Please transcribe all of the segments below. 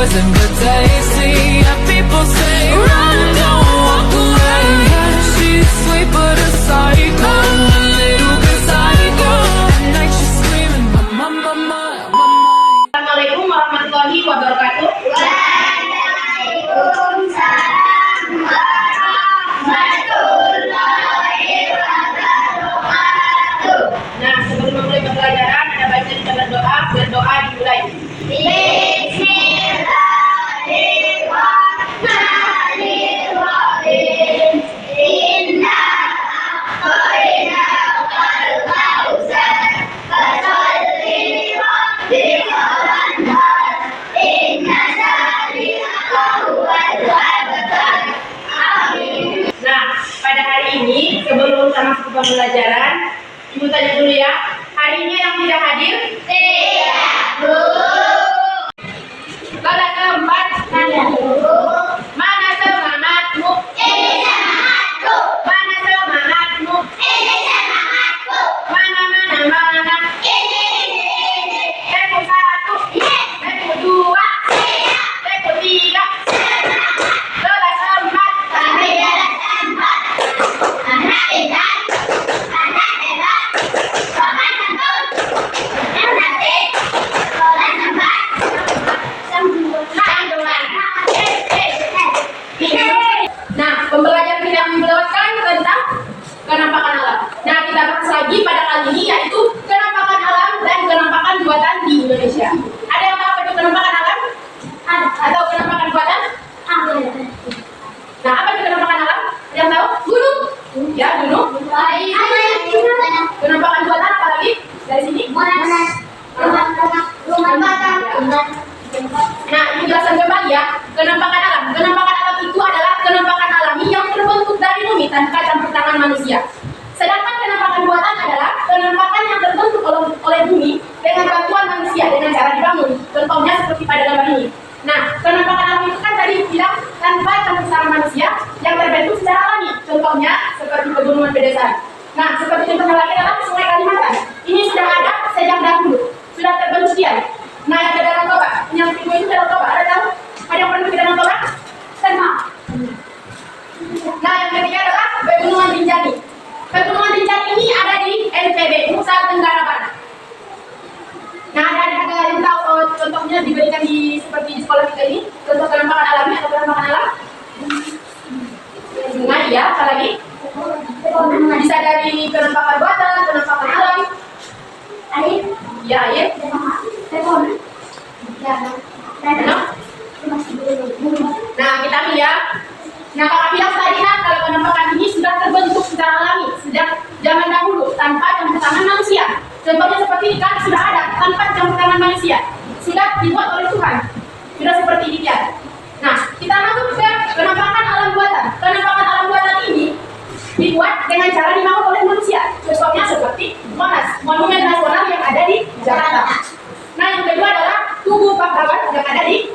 pleasant but tasty. Yeah, people say run, don't walk away. Yeah, she's sweet but a psycho, a little bit psycho. At night she's screaming, mama, mama, mama. Assalamualaikum warahmatullahi wabarakatuh. Waalaikumsalam warahmatullahi wabarakatuh. Nah, sebelum memulai pembelajaran, ada baca dan berdoa. Berdoa dimulai. Bismillahirrahmanirrahim. Inna a'tainakal kautsar, fasalli li rabbika wanhar. Inna syani'aka huwal abtar. Amin. Nah, pada hari ini sebelum kita masuk ke pembelajaran, Ibu tanya dulu ya. Hari ini yang tidak hadir? Tidak, Bu. Kelas keempat, nanya dulu. Mana semangatmu? Ini semangatku. Mana semangatmu? Ini semangatku. Mana? Ini. Tempo satu. Tempo dua. Tempo tiga. Kelas keempat. Sampai kelas keempat. Anak pintar. Anak hebat. Sopan santun. Anak baik. Kelas keempat. Nah, pembelajaran kita melewatkan tentang kenampakan alam. Nah, kita bahas lagi pada kali ini yaitu kenampakan alam dan kenampakan buatan di Indonesia. Ada yang tahu apa itu kenampakan alam? Ada. Atau kenampakan buatan? Ada. Nah, apa itu kenampakan alam? Ada yang tahu? Gunung. Ya, gunung. Kenampakan buatan apa lagi? Dari sini? Monas. Nah, ini jelasan kembali ya. Kenampakan alam. Kenampakan alam itu adalah kenampakan alami yang terbentuk dari bumi tanpa campur tangan manusia. Sedangkan kenampakan buatan adalah kenampakan yang terbentuk oleh bumi dengan bantuan manusia dengan cara dibangun. Contohnya seperti pada gambar ini. Nah, kenampakan alam itu kan tadi bilang tanpa campur tangan manusia yang terbentuk secara alami. Contohnya seperti pegunungan pedesaan. Nah, seperti contohnya lagi adalah Sungai Kalimantan. Ini sudah ada sejak dahulu, sudah terbentuk sekian. Nah, yang ada Danau Toba, yang kedua itu Danau Toba, ada tahu? Ada yang pernah ke Danau Toba? Sama. Nah, yang ketiga adalah Pegunungan Rinjani. Pegunungan Rinjani ini ada di NTB, Nusa Tenggara Barat. Nah, ada yang tahu contohnya diberikan di seperti di sekolah kita ini, contoh kenampakan alami atau kenampakan alam? Nah, iya, apa lagi? Bisa dari kenampakan buatan, kenampakan alam. Air. Ya, air. Nah, kita lihat. Nah, kakak bilang tadi kalau kenampakan ini sudah terbentuk secara alami sejak zaman dahulu tanpa campur tangan manusia. Contohnya seperti ini kan sudah ada tanpa campur tangan manusia, sudah dibuat oleh Tuhan, sudah seperti demikian. Nah, kita masuk ke kenampakan alam buatan. Kenampakan alam buatan ini dibuat dengan cara dibangun oleh manusia. Contohnya seperti Monas, monumen nasional yang ada di Jakarta. Nah, yang kedua adalah Tugu Pahlawan yang ada di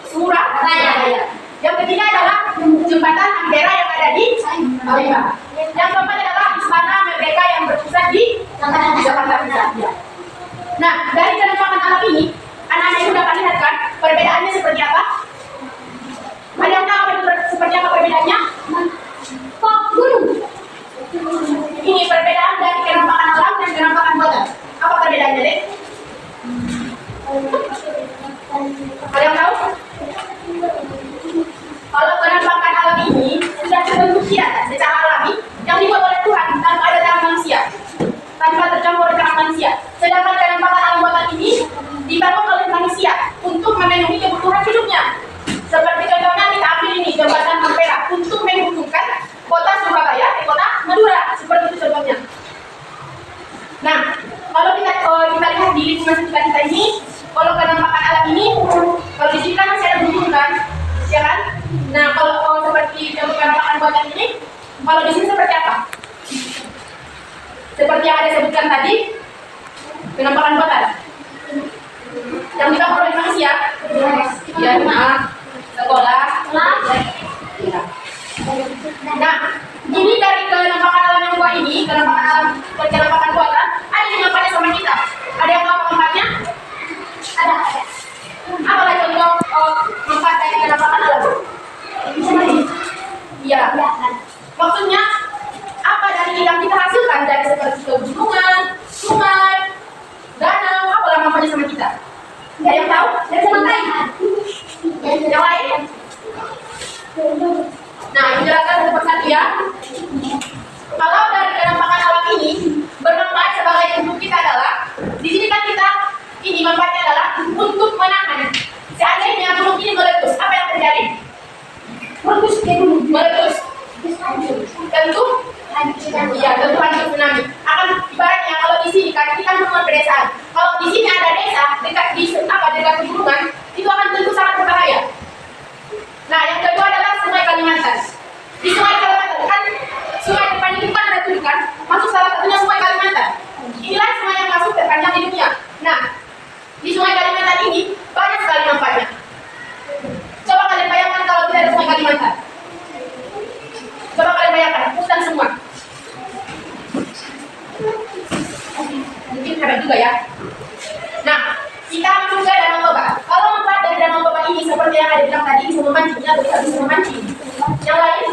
Surabaya. Yang ketiga adalah Jembatan Ampera yang ada di Palembang. Yang keempat adalah Istana Merdeka yang berpusat di Jakarta Pusat. Nah, dari kenampakan alam ini, anak-anak sudah dapat lihat kan perbedaannya seperti apa? Ada yang tahu seperti apa perbedaannya? Gunung. Ini perbedaan dari kenampakan alam dan kenampakan buatan. Apa perbedaannya, Dek? Ada yang tahu? Kalau kenampakan alam ini sudah terbentuk secara alami yang dibuat oleh Tuhan tanpa ada tangan manusia, tanpa tercampur tangan manusia. Sedangkan kenampakan alam buatan ini dibangun oleh manusia untuk memenuhi kebutuhan hidupnya. Seperti contohnya kita ambil ini Jembatan Ampera untuk menghubungkan kota Surabaya ke kota Madura, seperti itu contohnya. Nah, kalau kita lihat di lingkungan sekitar kita ini, kalau kenampakan alam ini, kalau di sini kan masih ada gunung kan, ya kan? Nah, kalau seperti kenampakan buatan ini, kalau di sini seperti apa? Seperti yang ada sebutkan tadi, kenampakan buatan yang dibangun oleh manusia, ya, sekolah, ya. Nah, ini dari kenampakan alam yang dua ini, kenampakan buatan, ada yang manfaatnya sama kita. Ada yang tahu manfaatnya? Ada. Apa lagi contoh Mungkin hebat juga ya. Nah, kita masuk ke Danau Toba. Kalau manfaat dari Danau Toba ini seperti yang ada bilang tadi, bisa memancing, ya, bisa memancing. Yang lain?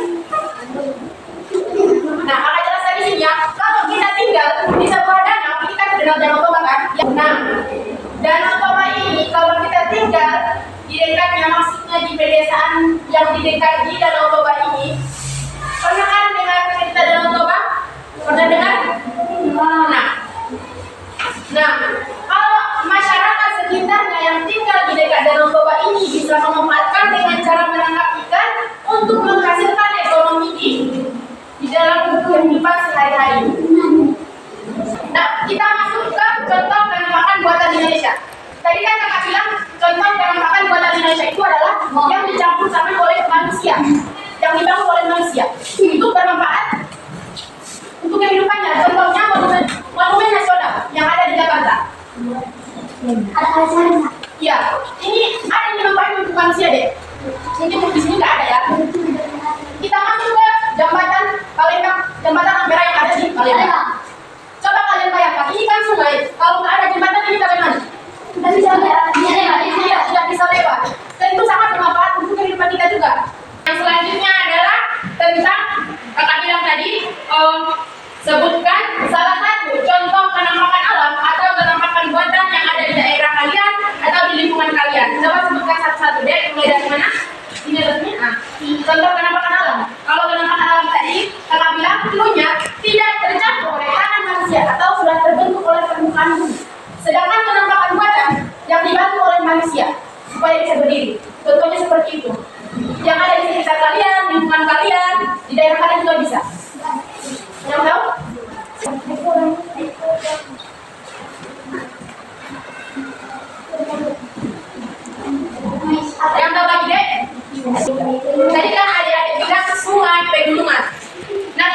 Nah, akan jelas di sini ya. Kalau kita tinggal di sebuah danau, ini kan Danau Toba kan? Nah, Danau Toba ini kalau kita tinggal di dekatnya, maksudnya di pedesaan yang di dekat di Danau Toba ini, pernah kan dengar cerita Danau Toba? Pernah dengar? Nah, kalau masyarakat sekitarnya yang tinggal di dekat Danau Toba ini bisa memanfaatkan dengan cara menangkap ikan untuk menghasilkan ekonomi di dalam kehidupan sehari-hari. Nah, kita masuk ke contoh penampakan buatan Indonesia. Tadi kan kakak bilang contoh penampakan buatan Indonesia itu adalah yang dicampur tangan oleh manusia, yang dibangun oleh manusia. Itu bermanfaat untuk kehidupannya. Contohnya monumen nasional yang ada di Jakarta. Ada alasannya. Ya, ini ada yang dimanfaatkan untuk manusia deh. Mungkin di sini nggak ada ya. Kita masuk ke jembatan Palembang, jembatan Ampera yang ada di Palembang. Coba kalian bayangkan, ini kan sungai. Kalau nggak ada jembatan ini bagaimana? Tidak bisa lewat. Iya, tidak bisa lewat. Dan itu sangat bermanfaat untuk kehidupan kita juga. Yang selanjutnya adalah tentang kakak bilang tadi, sebutkan salah satu contoh penampakan alam atau penampakan buatan yang ada di daerah kalian atau di lingkungan kalian. Coba sebutkan satu-satu deh, mulai dari mana? Ini resmi. Contoh penampakan alam. Kalau penampakan alam tadi, kakak bilang dulunya tidak tercampur oleh tangan manusia atau sudah terbentuk oleh permukaan bumi. Sedangkan penampakan buatan yang dibantu oleh manusia supaya bisa berdiri. Contohnya seperti itu. Yang ada di sekitar kalian, lingkungan kalian, di daerah kalian juga bisa. Yang tahu? Yang tahu lagi deh? Tadi kan adik-adik bilang sungai, pegunungan. Nah,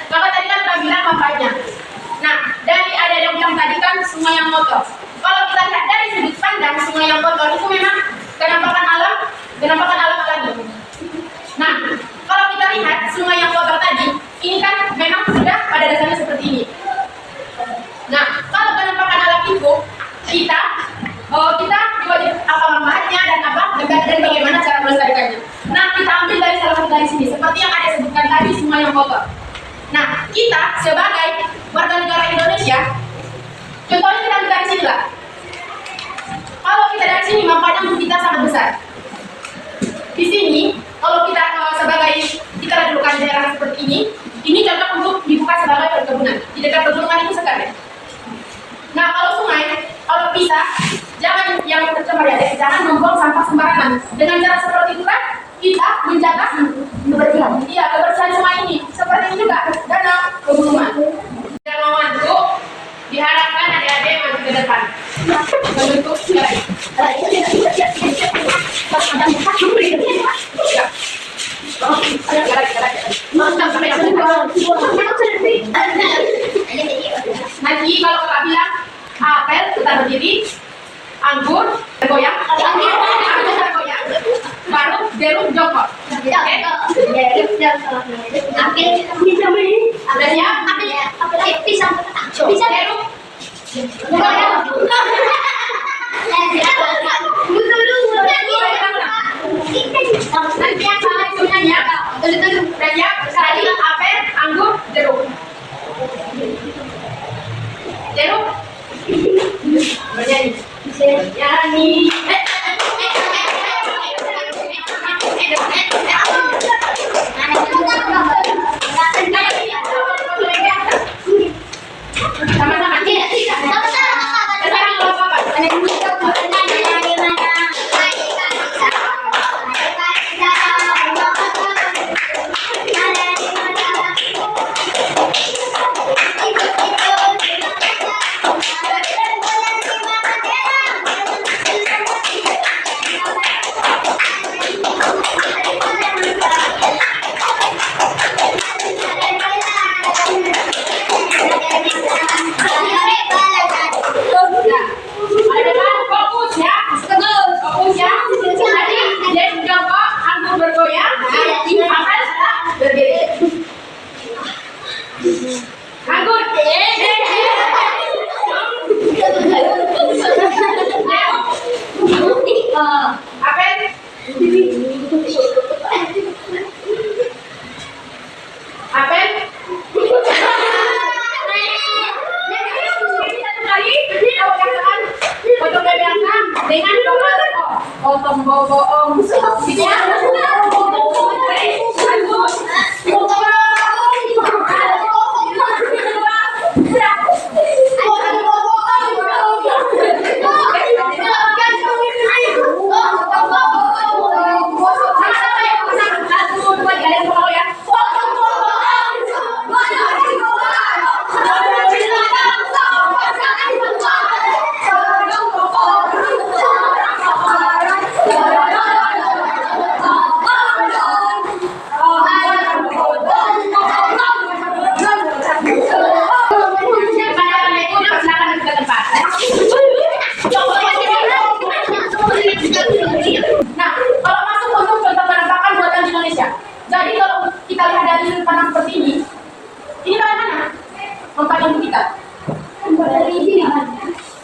kakak tadi kan udah bilang manfaatnya. Nah, dari adik yang bilang tadi kan sungai yang kotor. Kalau kita lihat dari sudut pandang sungai yang kotor itu memang penampakan alam alami. Nah, kalau kita lihat sungai yang kotor tadi, ini kan memang sudah pada dasarnya seperti ini. Nah, kalau penampakan alam itu kita diwajib apa manfaatnya dan bagaimana cara melestarikannya. Nah, kita ambil dari salah satu dari sini, seperti yang ada sebutkan tadi sungai yang kotor. Nah, kita sebagai warga negara Indonesia, contohnya kita ambil dari sini lah. Kalau kita dari sini, manfaatnya untuk kita sangat besar. Di sini, kalau kita sebagai kita dudukkan di daerah seperti ini cocok untuk dibuka sebagai perkebunan. Di dekat pegunungan itu sekali. Nah, kalau sungai, kalau bisa, jangan yang tercemar ya, jangan membuang sampah sembarangan. Dengan cara seperti itu kan, kita menjaga kebersihan. Iya, kebersihan sungai ini. Seperti ini juga, danau pegunungan. Dan membantu, diharapkan adik-adik maju ke depan. Membentuk sungai. Nanti kalau kakak bilang apel tetap berdiri, anggur bergoyang, baru jeruk jongkok. Oke? Udah siap? Bisa jeruk. Nanti yang salah itunya ya. Udah siap? Tadi apel, anggur, jeruk. Jeruk. Bernyanyi. Nyanyi. Sama-sama. Sekarang lo apa? Thank you. dengan potong boboong Nah, kalau masuk untuk contoh penampakan buatan Indonesia. Jadi kalau kita lihat dari sudut pandang seperti ini bagaimana? Mempat yang kita.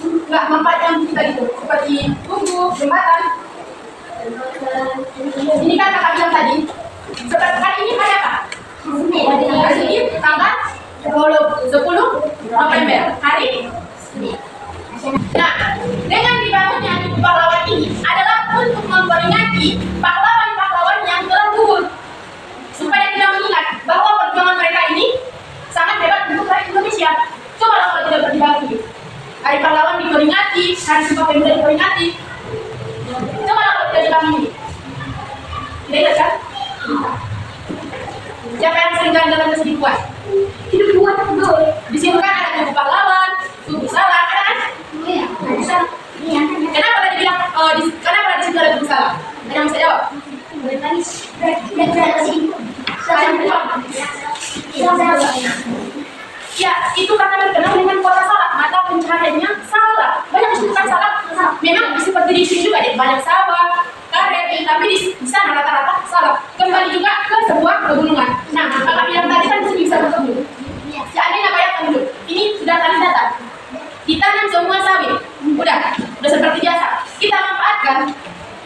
Enggak, mempat yang kita gitu, seperti buku, jembatan. Ini kan kakak bilang tadi. Seperti hari ini hari apa? Hari ini tanggal 10 November. Hari ini. Nah, dengan dibangunnya Tugu Pahlawan ini adalah untuk memperingati pahlawan-pahlawan yang telah gugur, supaya kita mengingat bahwa perjuangan mereka ini sangat hebat untuk rakyat Indonesia. Coba kalau tidak dibangun, Hari Pahlawan diperingati, Hari Sumpah Pemuda diperingati. Coba kalau tidak dibangun ini, tidak ingat kan? Siapa yang sering jalan-jalan ke sini buat? Hidup buat betul. Di sini kan ada Tugu Pahlawan, Tugu Salak, ada kan? Iya. Kenapa tadi bilang kenapa di situ ada Tugu Salak? Ada yang bisa jawab? Ya, itu karena terkenal dengan kota salak, mata pencahariannya salak. Banyak disebutkan salak. Memang seperti di sini juga deh, banyak sawah, karet, tapi di sana rata-rata salak. Kembali juga ke sebuah pegunungan. Nah, kakak bilang tadi kan di sini bisa bertemu. Seandainya bayangkan dulu, ini sudah tadi datang. Ditanam semua sawit, udah seperti biasa. Kita manfaatkan,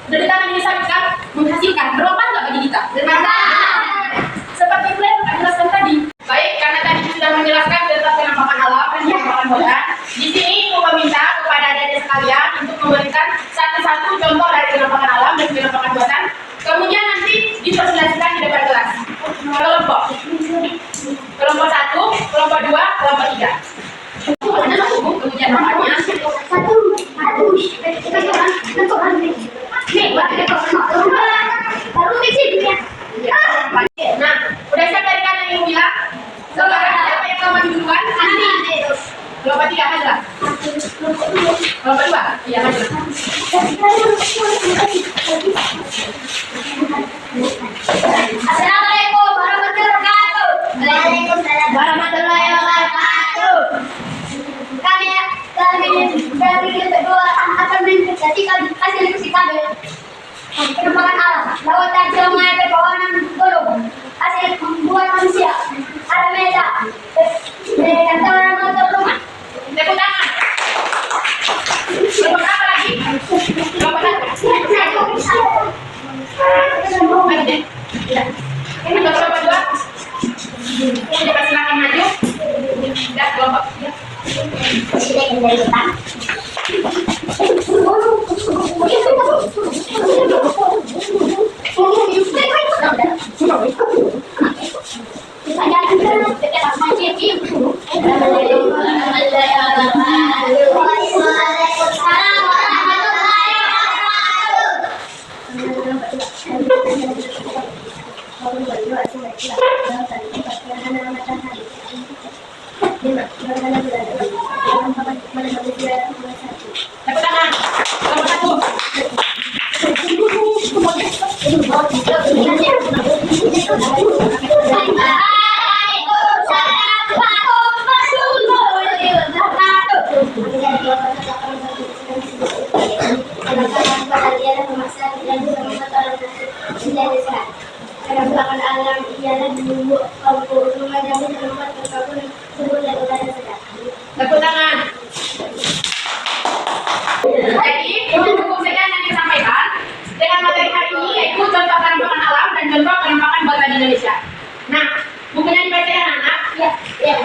udah ditanam ini sawit kan, menghasilkan. Bermanfaat nggak bagi kita? Bermanfaat. Seperti itu yang Kak jelaskan tadi. Baik, karena tadi sudah menjelaskan tentang penampakan alam dan penampakan buatan. Di sini mau meminta kepada adik-adik sekalian untuk memberikan satu-satu contoh dari penampakan alam dan penampakan buatan. Kemudian nanti dipersilakan di depan kelas. Kelompok 1, kelompok 2, kelompok 3. Kemudian namanya nah, udah siap dari kanan yang bilang? Sekarang siapa yang mau maju duluan? Kelompok 3 aja. Kelompok 2? Iya, maju. Assalamualaikum warahmatullahi wabarakatuh. Waalaikumsalam warahmatullahi wabarakatuh. Kami dari kedua akan menjadi hasil diskusi kami. Penampakan alam, lautan sungai, pepohonan gunung, hasil membuat manusia, ada meja, kantoran motor rumah. Tepuk tangan. Kelompok apa lagi? Kelompok ini kelompok 2. Kita silakan maju. Dan kelompok 3. Dari depan. Penampakan alam ialah dulu rumah jamu tempat berkabut sumber dan udara segar. Tepuk tangan. Jadi, buku sekian yang disampaikan dengan materi hari ini yaitu contoh penampakan alam dan contoh penampakan buatan Indonesia. Nah, bukunya dibaca ya anak? Ya.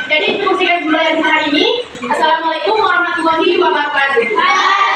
Jadi, buku sekian belajar hari ini. Assalamualaikum warahmatullahi wabarakatuh.